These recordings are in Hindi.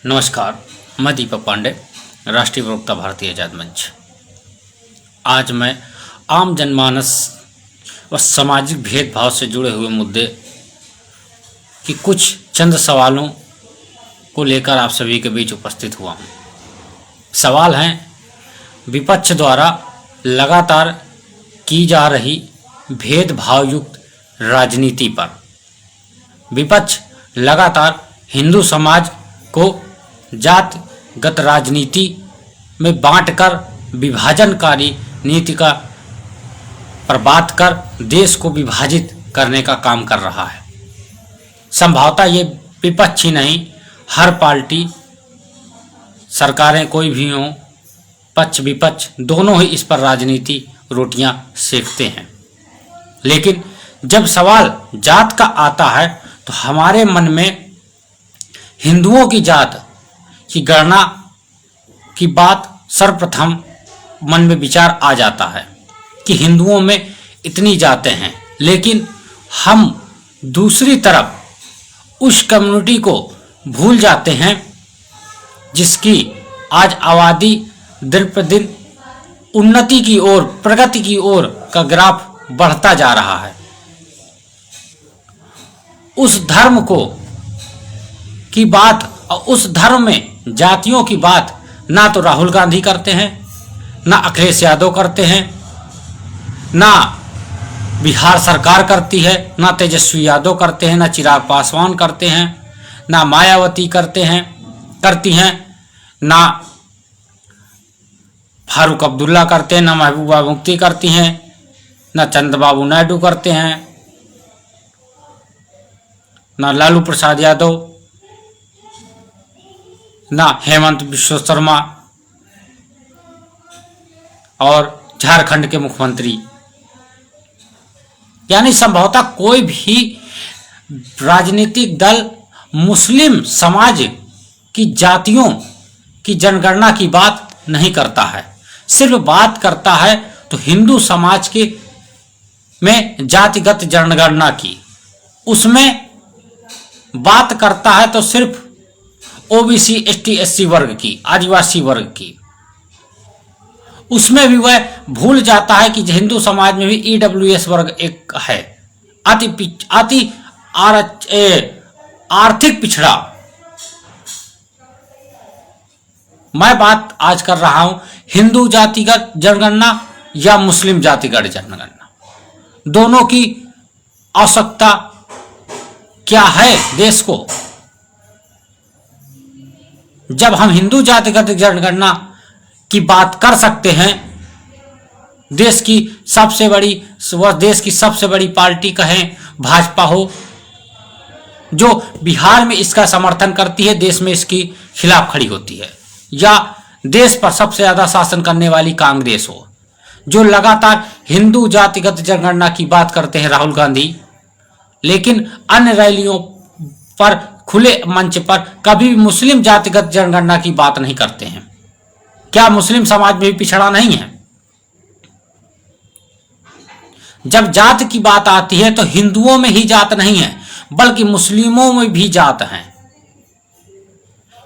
नमस्कार, मैं दीपक पांडे, राष्ट्रीय प्रवक्ता भारतीय आजाद मंच। आज मैं आम जनमानस व सामाजिक भेदभाव से जुड़े हुए मुद्दे की कुछ चंद सवालों को लेकर आप सभी के बीच उपस्थित हुआ हूँ। सवाल हैं विपक्ष द्वारा लगातार की जा रही भेदभाव युक्त राजनीति पर। विपक्ष लगातार हिंदू समाज को जातिगत राजनीति में बांटकर विभाजनकारी नीति का प्रबाद कर देश को विभाजित करने का काम कर रहा है। संभवतः ये विपक्ष ही नहीं, हर पार्टी, सरकारें कोई भी हों, पक्ष विपक्ष दोनों ही इस पर राजनीति रोटियां सेकते हैं। लेकिन जब सवाल जात का आता है तो हमारे मन में हिंदुओं की जात की गणना की बात सर्वप्रथम मन में विचार आ जाता है कि हिंदुओं में इतनी जातें हैं, लेकिन हम दूसरी तरफ उस कम्युनिटी को भूल जाते हैं जिसकी आज आबादी दिन प्रतिदिन उन्नति की ओर, प्रगति की ओर का ग्राफ बढ़ता जा रहा है। उस धर्म को की बात और उस धर्म में जातियों की बात ना तो राहुल गांधी करते हैं, ना अखिलेश यादव करते हैं, ना बिहार सरकार करती है, ना तेजस्वी यादव करते हैं, ना चिराग पासवान करते हैं, ना मायावती करती हैं, ना फारूक अब्दुल्ला करते हैं, ना महबूबा मुफ्ती करती हैं, ना चंद्रबाबू नायडू करते हैं, ना लालू प्रसाद यादव, ना हेमंत बिश्व शर्मा और झारखंड के मुख्यमंत्री। यानी संभवतः कोई भी राजनीतिक दल मुस्लिम समाज की जातियों की जनगणना की बात नहीं करता है, सिर्फ बात करता है तो हिंदू समाज के में जातिगत जनगणना की। उसमें बात करता है तो सिर्फ ओबीसी, एसटी, एससी वर्ग की, आदिवासी वर्ग की। उसमें भी वह भूल जाता है कि हिंदू समाज में भी ईडब्ल्यूएस वर्ग एक है, अति आर्थिक पिछड़ा। मैं बात आज कर रहा हूं हिंदू जातिगत जनगणना या मुस्लिम जातिगत जनगणना, दोनों की आवश्यकता क्या है देश को। जब हम हिंदू जातिगत जनगणना की बात कर सकते हैं, देश की सबसे बड़ी पार्टी कहें भाजपा हो, जो बिहार में इसका समर्थन करती है, देश में इसकी खिलाफ खड़ी होती है, या देश पर सबसे ज्यादा शासन करने वाली कांग्रेस हो, जो लगातार हिंदू जातिगत जनगणना की बात करते हैं राहुल गांधी, लेकिन अन्य रैलियों पर, खुले मंच पर कभी भी मुस्लिम जातिगत जनगणना की बात नहीं करते हैं। क्या मुस्लिम समाज में भी पिछड़ा नहीं है? जब जात की बात आती है तो हिंदुओं में ही जात नहीं है, बल्कि मुस्लिमों में भी जात है।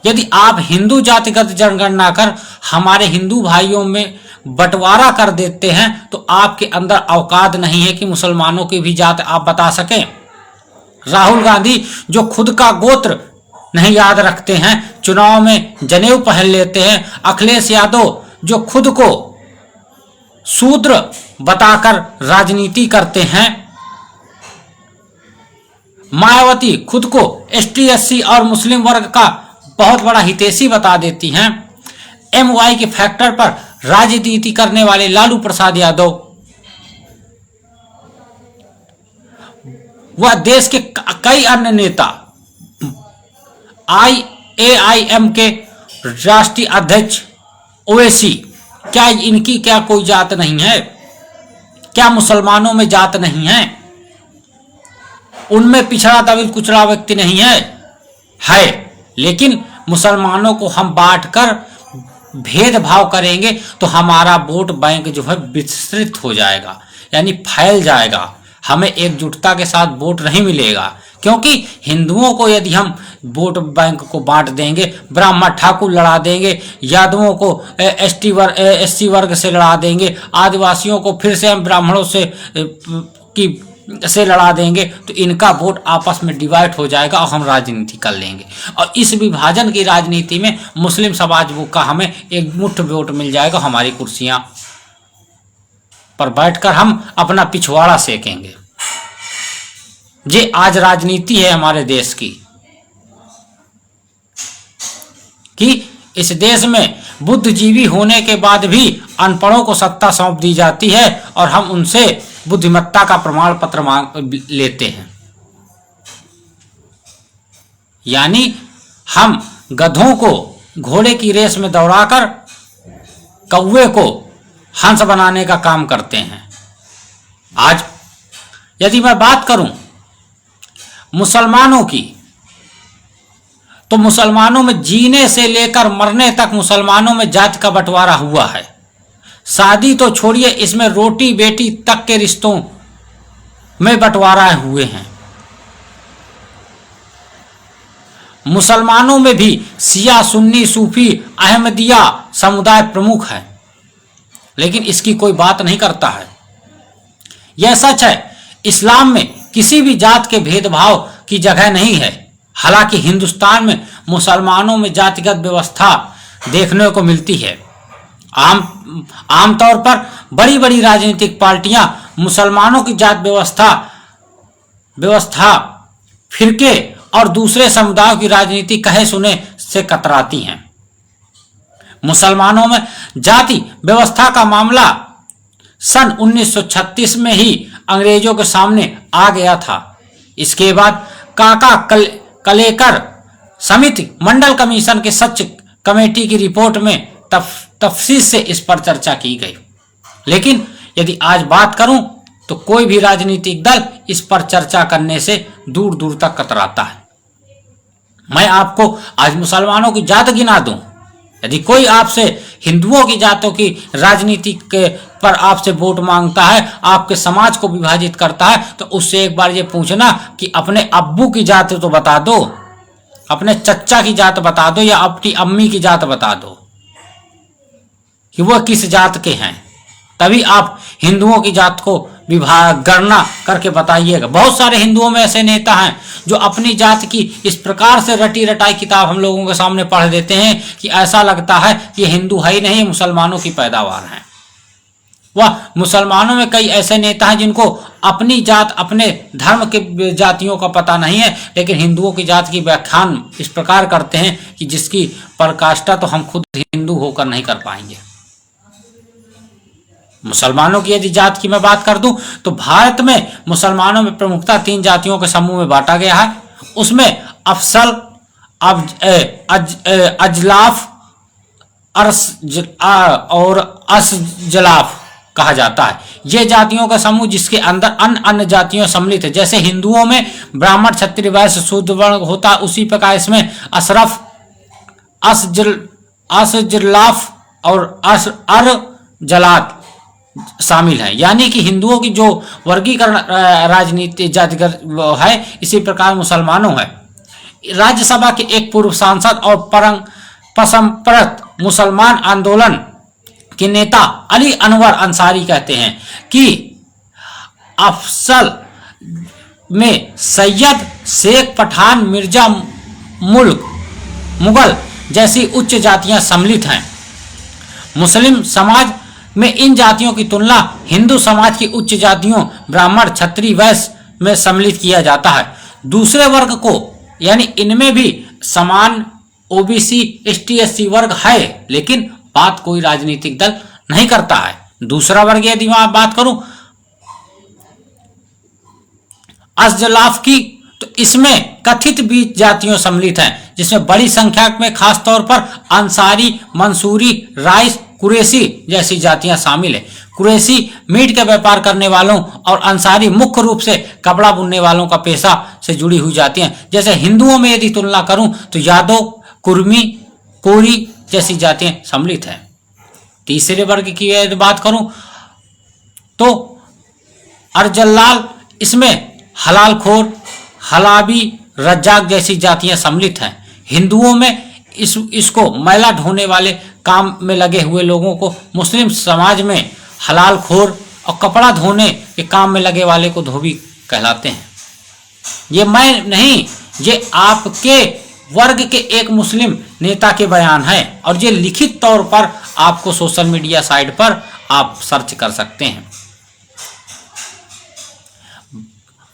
यदि आप हिंदू जातिगत जनगणना कर हमारे हिंदू भाइयों में बंटवारा कर देते हैं तो आपके अंदर औकात नहीं है कि मुसलमानों की भी जात आप बता सकें। राहुल गांधी जो खुद का गोत्र नहीं याद रखते हैं, चुनाव में जनेऊ पहन लेते हैं। अखिलेश यादव जो खुद को शूद्र बताकर राजनीति करते हैं। मायावती खुद को एसटी, एससी और मुस्लिम वर्ग का बहुत बड़ा हितैषी बता देती हैं। एमवाई के फैक्टर पर राजनीति करने वाले लालू प्रसाद यादव, वह देश के कई अन्य नेता, AIM के राष्ट्रीय अध्यक्ष ओवैसी, क्या इनकी क्या कोई जात नहीं है? क्या मुसलमानों में जात नहीं है? उनमें पिछड़ा दबित कुचला व्यक्ति नहीं है, लेकिन मुसलमानों को हम बांटकर भेदभाव करेंगे तो हमारा वोट बैंक जो है विस्तृत हो जाएगा, यानी फैल जाएगा। हमें एकजुटता के साथ वोट नहीं मिलेगा, क्योंकि हिंदुओं को यदि हम वोट बैंक को बांट देंगे, ब्राह्मण ठाकुर लड़ा देंगे, यादवों को एससी वर्ग से लड़ा देंगे, आदिवासियों को फिर से हम ब्राह्मणों से लड़ा देंगे, तो इनका वोट आपस में डिवाइड हो जाएगा और हम राजनीति कर लेंगे। और इस विभाजन की राजनीति में मुस्लिम समाज का हमें एक मुट्ठ वोट मिल जाएगा, हमारी कुर्सियां पर बैठकर हम अपना पिछवाड़ा सेकेंगे। ये आज राजनीति है हमारे देश की, कि इस देश में बुद्धिजीवी होने के बाद भी अनपढ़ों को सत्ता सौंप दी जाती है और हम उनसे बुद्धिमत्ता का प्रमाण पत्र मांग लेते हैं। यानी हम गधों को घोड़े की रेस में दौड़ाकर कौवे को हंस बनाने का काम करते हैं। आज यदि मैं बात करूं मुसलमानों की, तो मुसलमानों में जीने से लेकर मरने तक मुसलमानों में जाति का बंटवारा हुआ है। शादी तो छोड़िए, इसमें रोटी बेटी तक के रिश्तों में बंटवारा हुए हैं। मुसलमानों में भी शिया सुन्नी सूफी अहमदिया समुदाय प्रमुख है, लेकिन इसकी कोई बात नहीं करता है। यह सच है, इस्लाम में किसी भी जात के भेदभाव की जगह नहीं है। हालांकि हिंदुस्तान में मुसलमानों में जातिगत व्यवस्था देखने को मिलती है। आमतौर पर बड़ी बड़ी राजनीतिक पार्टियां मुसलमानों की जात व्यवस्था फिरके और दूसरे समुदायों की राजनीति कहे सुने से कतराती हैं। मुसलमानों में जाति व्यवस्था का मामला सन 1936 में ही अंग्रेजों के सामने आ गया था। इसके बाद काका कलेकर समिति मंडल कमीशन के सच कमेटी की रिपोर्ट में तफसील से इस पर चर्चा की गई। लेकिन यदि आज बात करूं तो कोई भी राजनीतिक दल इस पर चर्चा करने से दूर दूर तक कतराता है। मैं आपको आज मुसलमानों की जात गिना दूं। यदि कोई आपसे हिंदुओं की जातों की राजनीति के पर आपसे वोट मांगता है, आपके समाज को विभाजित करता है, तो उससे एक बार ये पूछना कि अपने अब्बू की जात तो बता दो, अपने चच्चा की जात बता दो या अपनी अम्मी की जात बता दो कि वो किस जात के हैं, तभी आप हिंदुओं की जात को गणना करके बताइएगा। बहुत सारे हिंदुओं में ऐसे नेता हैं जो अपनी जात की इस प्रकार से रटी रटाई किताब हम लोगों के सामने पढ़ देते हैं कि ऐसा लगता है कि हिंदू है ही नहीं, मुसलमानों की पैदावार है। वह मुसलमानों में कई ऐसे नेता हैं जिनको अपनी जात अपने धर्म के जातियों का पता नहीं है, लेकिन हिंदुओं की जात की व्याख्यान इस प्रकार करते हैं कि जिसकी पराकाष्ठा तो हम खुद हिंदू होकर नहीं कर पाएंगे। मुसलमानों की यदि जात की मैं बात कर दूं तो भारत में मुसलमानों में प्रमुखता 3 जातियों के समूह में बांटा गया है। उसमें अफसल, अजलाफ और असजलाफ कहा जाता है। ये जातियों का समूह जिसके अंदर अन्य जातियों सम्मिलित है। जैसे हिंदुओं में ब्राह्मण क्षत्रिय वैश्य शूद्र वर्ण होता है, उसी प्रकार इसमें अशरफ, असजलाफ और अर्जलात शामिल है। यानी कि हिंदुओं की जो वर्गीकरण राजनीति जातिगत है, इसी प्रकार मुसलमानों है। राज्यसभा के एक पूर्व सांसद और परंपरागत मुसलमान आंदोलन के नेता अली अनवर अंसारी कहते हैं कि अफसल में सैयद, शेख, पठान, मिर्जा, मुगल जैसी उच्च जातियां सम्मिलित हैं। मुस्लिम समाज में इन जातियों की तुलना हिंदू समाज की उच्च जातियों ब्राह्मण, क्षत्रिय, वैश्य में सम्मिलित किया जाता है। दूसरे वर्ग को यानी इनमें भी समान ओबीसी, एसटी, एससी वर्ग है, लेकिन बात कोई राजनीतिक दल नहीं करता है। दूसरा वर्ग यदि मैं बात करूं असजलाफ की, तो इसमें कथित 20 जातियों सम्मिलित हैं, जिसमें बड़ी संख्या में खासतौर पर अंसारी, मंसूरी, राइस, कुरैशी जैसी जातियां शामिल है। कुरैशी मीट का व्यापार करने वालों और अंसारी मुख्य रूप से कपड़ा बुनने वालों का पेशा से जुड़ी हुई जातियां। जैसे हिंदुओं में यदि तुलना करूं तो यादव, कुर्मी, कोरी जैसी जातियां सम्मिलित हैं। तीसरे वर्ग की यदि बात करूं तो अर्जलाल, इसमें हलालखोर, हलाबी, रज्जाक जैसी जातियां सम्मिलित हैं। हिंदुओं में इसको मैला ढोने वाले काम में लगे हुए लोगों को मुस्लिम समाज में हलाल खोर और कपड़ा धोने के काम में लगे वाले को धोबी कहलाते हैं। ये मैं नहीं, ये आपके वर्ग के एक मुस्लिम नेता के बयान है और ये लिखित तौर पर आपको सोशल मीडिया साइट पर आप सर्च कर सकते हैं।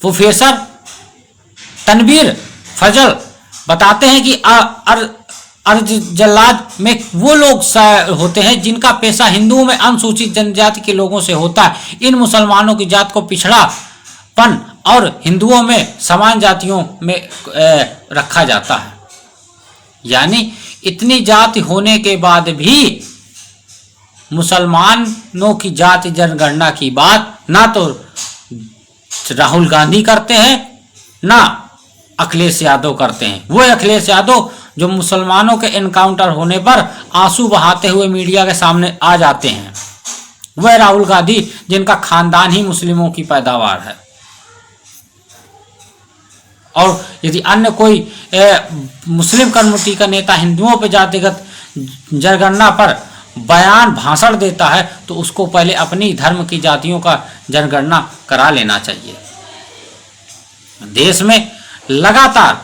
प्रोफेसर तनवीर फजल बताते हैं कि अर्ज जल्लाद में वो लोग होते हैं जिनका पेशा हिंदुओं में अनुसूचित जनजाति के लोगों से होता है। इन मुसलमानों की जात को पिछड़ापन और हिंदुओं में समान जातियों में रखा जाता है। यानी इतनी जाति होने के बाद भी मुसलमानों की जाति जनगणना की बात ना तो राहुल गांधी करते हैं ना अखिलेश यादव करते हैं। वो अखिलेश यादव जो मुसलमानों के एनकाउंटर होने पर आंसू बहाते हुए मीडिया के सामने आ जाते हैं, वह राहुल गांधी जिनका खानदान ही मुस्लिमों की पैदावार है। और यदि अन्य कोई मुस्लिम कम्युनिटी का नेता हिंदुओं पर जातिगत जनगणना पर बयान भाषण देता है तो उसको पहले अपनी धर्म की जातियों का जनगणना करा लेना चाहिए। देश में लगातार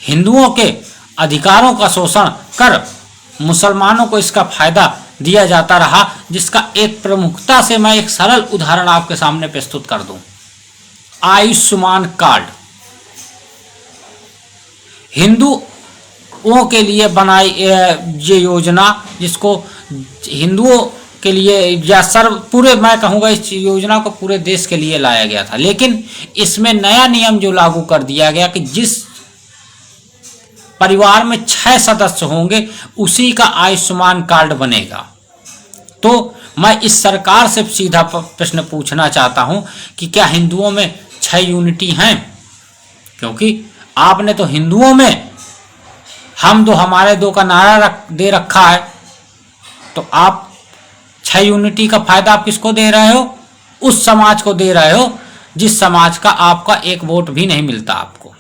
हिंदुओं के अधिकारों का शोषण कर मुसलमानों को इसका फायदा दिया जाता रहा, जिसका एक प्रमुखता से मैं एक सरल उदाहरण आपके सामने प्रस्तुत कर दूं। आयुष्मान कार्ड हिंदुओं के लिए बनाई ये योजना, जिसको हिंदुओं के लिए या पूरे मैं कहूँगा इस योजना को पूरे देश के लिए लाया गया था, लेकिन इसमें नया नियम जो लागू कर दिया गया कि जिस परिवार में 6 सदस्य होंगे उसी का आयुष्मान कार्ड बनेगा। तो मैं इस सरकार से सीधा प्रश्न पूछना चाहता हूं कि क्या हिंदुओं में 6 यूनिटी हैं? क्योंकि आपने तो हिंदुओं में हम दो हमारे दो का नारा दे रखा है, तो आप 6 यूनिटी का फायदा आप किसको दे रहे हो? उस समाज को दे रहे हो जिस समाज का आपका एक वोट भी नहीं मिलता आपको।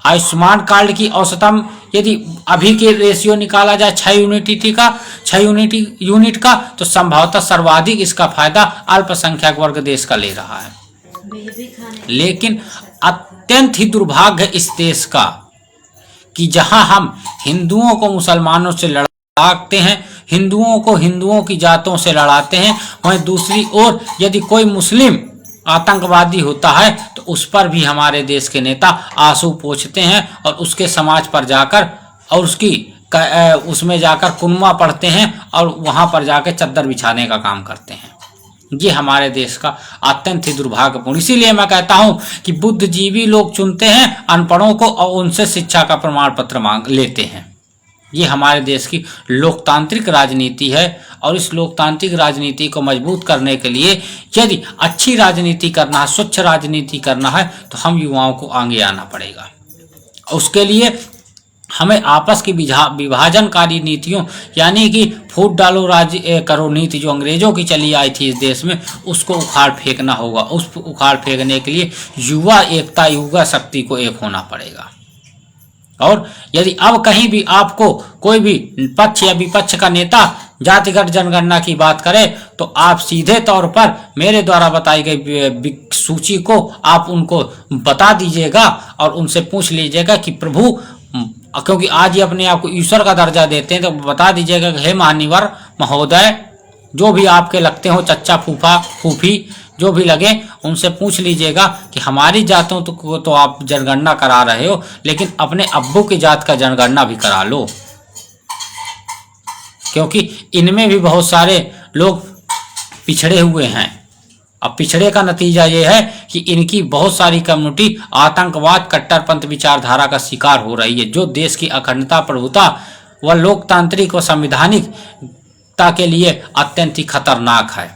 आयुष्मान कार्ड की औसतम यदि अभी के रेशियो निकाला जाए 6 यूनिट का तो संभवतः सर्वाधिक इसका फायदा अल्पसंख्यक वर्ग देश का ले रहा है। लेकिन अत्यंत ही दुर्भाग्य इस देश का कि जहां हम हिंदुओं को मुसलमानों से लड़ाते हैं, हिंदुओं को हिंदुओं की जातों से लड़ाते हैं, वहीं दूसरी ओर यदि कोई मुस्लिम आतंकवादी होता है तो उस पर भी हमारे देश के नेता आंसू पोंछते हैं और उसके समाज पर जाकर और उसमें जाकर कुनमा पढ़ते हैं और वहां पर जाकर चद्दर बिछाने का काम करते हैं। ये हमारे देश का अत्यंत ही दुर्भाग्यपूर्ण। इसीलिए मैं कहता हूं कि बुद्धिजीवी लोग चुनते हैं अनपढ़ों को और उनसे शिक्षा का प्रमाण पत्र मांग लेते हैं। ये हमारे देश की लोकतांत्रिक राजनीति है और इस लोकतांत्रिक राजनीति को मजबूत करने के लिए यदि अच्छी राजनीति करना है, स्वच्छ राजनीति करना है तो हम युवाओं को आगे आना पड़ेगा। उसके लिए हमें आपस की विभाजनकारी नीतियों यानी कि फूट डालो राज करो नीति जो अंग्रेजों की चली आई थी इस देश में, उसको उखाड़ फेंकना होगा। उस उखाड़ फेंकने के लिए युवा एकता, युवा शक्ति को एक होना पड़ेगा। और यदि अब कहीं भी आपको कोई भी पक्ष या विपक्ष का नेता जातिगत जनगणना की बात करे तो आप सीधे तौर पर मेरे द्वारा बताई गई सूची को आप उनको बता दीजिएगा और उनसे पूछ लीजिएगा कि प्रभु, क्योंकि आज ये अपने आप को ईश्वर का दर्जा देते हैं, तो बता दीजिएगा कि हे मान्यवर महोदय, जो भी आपके लगते हो, चच्चा फूफा फूफी जो भी लगे, उनसे पूछ लीजिएगा कि हमारी जातों को तो आप जनगणना करा रहे हो, लेकिन अपने अब्बू की जात का जनगणना भी करा लो, क्योंकि इनमें भी बहुत सारे लोग पिछड़े हुए हैं। अब पिछड़े का नतीजा ये है कि इनकी बहुत सारी कम्युनिटी आतंकवाद, कट्टरपंथ विचारधारा का शिकार हो रही है, जो देश की अखंडता, प्रभुता व लोकतांत्रिक व संवैधानिकता के लिए अत्यंत ही खतरनाक है।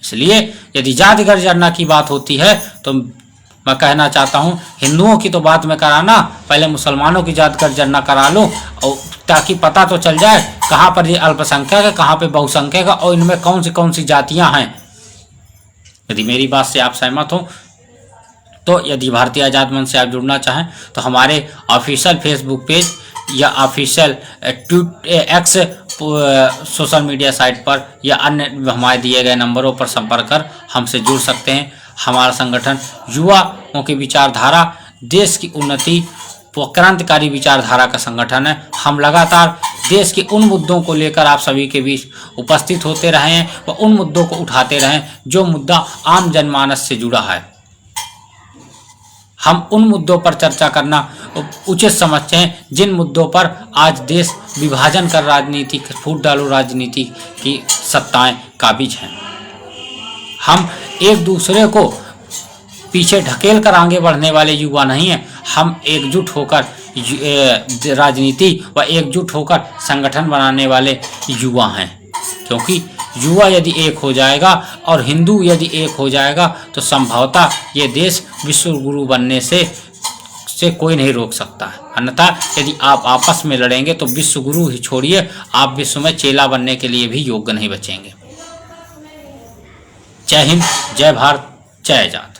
इसलिए यदि जातिगत जनगणना की बात होती है तो मैं कहना चाहता हूं, हिंदुओं की तो बात में कराना, पहले मुसलमानों की जातिगत जनगणना करा लो, और ताकि पता तो चल जाए कहाँ पर ये अल्पसंख्यक है, कहाँ पे बहुसंख्यक है और इनमें कौन सी जातियां हैं। यदि मेरी बात से आप सहमत हो तो यदि भारतीय आज़ाद मंच से आप जुड़ना चाहें तो हमारे ऑफिशियल फेसबुक पेज या official x social media site पर या अन्य हमारे दिए गए नंबरों पर संपर्क कर हमसे जुड़ सकते हैं। हमारा संगठन युवाओं की विचारधारा, देश की उन्नति व क्रांतिकारी विचारधारा का संगठन है। हम लगातार देश के उन मुद्दों को लेकर आप सभी के बीच उपस्थित होते रहे हैं व उन मुद्दों को उठाते रहें जो मुद्दा आम जनमानस से जुड़ा है। हम उन मुद्दों पर चर्चा करना उचित समझते हैं जिन मुद्दों पर आज देश विभाजन कर राजनीति, फूट डालो राजनीति की सत्ताएं काबिज हैं। हम एक दूसरे को पीछे ढकेल कर आगे बढ़ने वाले युवा नहीं हैं। हम एकजुट होकर राजनीति व एकजुट होकर संगठन बनाने वाले युवा हैं, क्योंकि युवा यदि एक हो जाएगा और हिंदू यदि एक हो जाएगा तो संभवतः ये देश विश्व गुरु बनने से कोई नहीं रोक सकता है। अन्यथा यदि आप आपस में लड़ेंगे तो विश्व गुरु ही छोड़िए, आप विश्व में चेला बनने के लिए भी योग्य नहीं बचेंगे। जय हिंद, जय भारत, जय आजाद।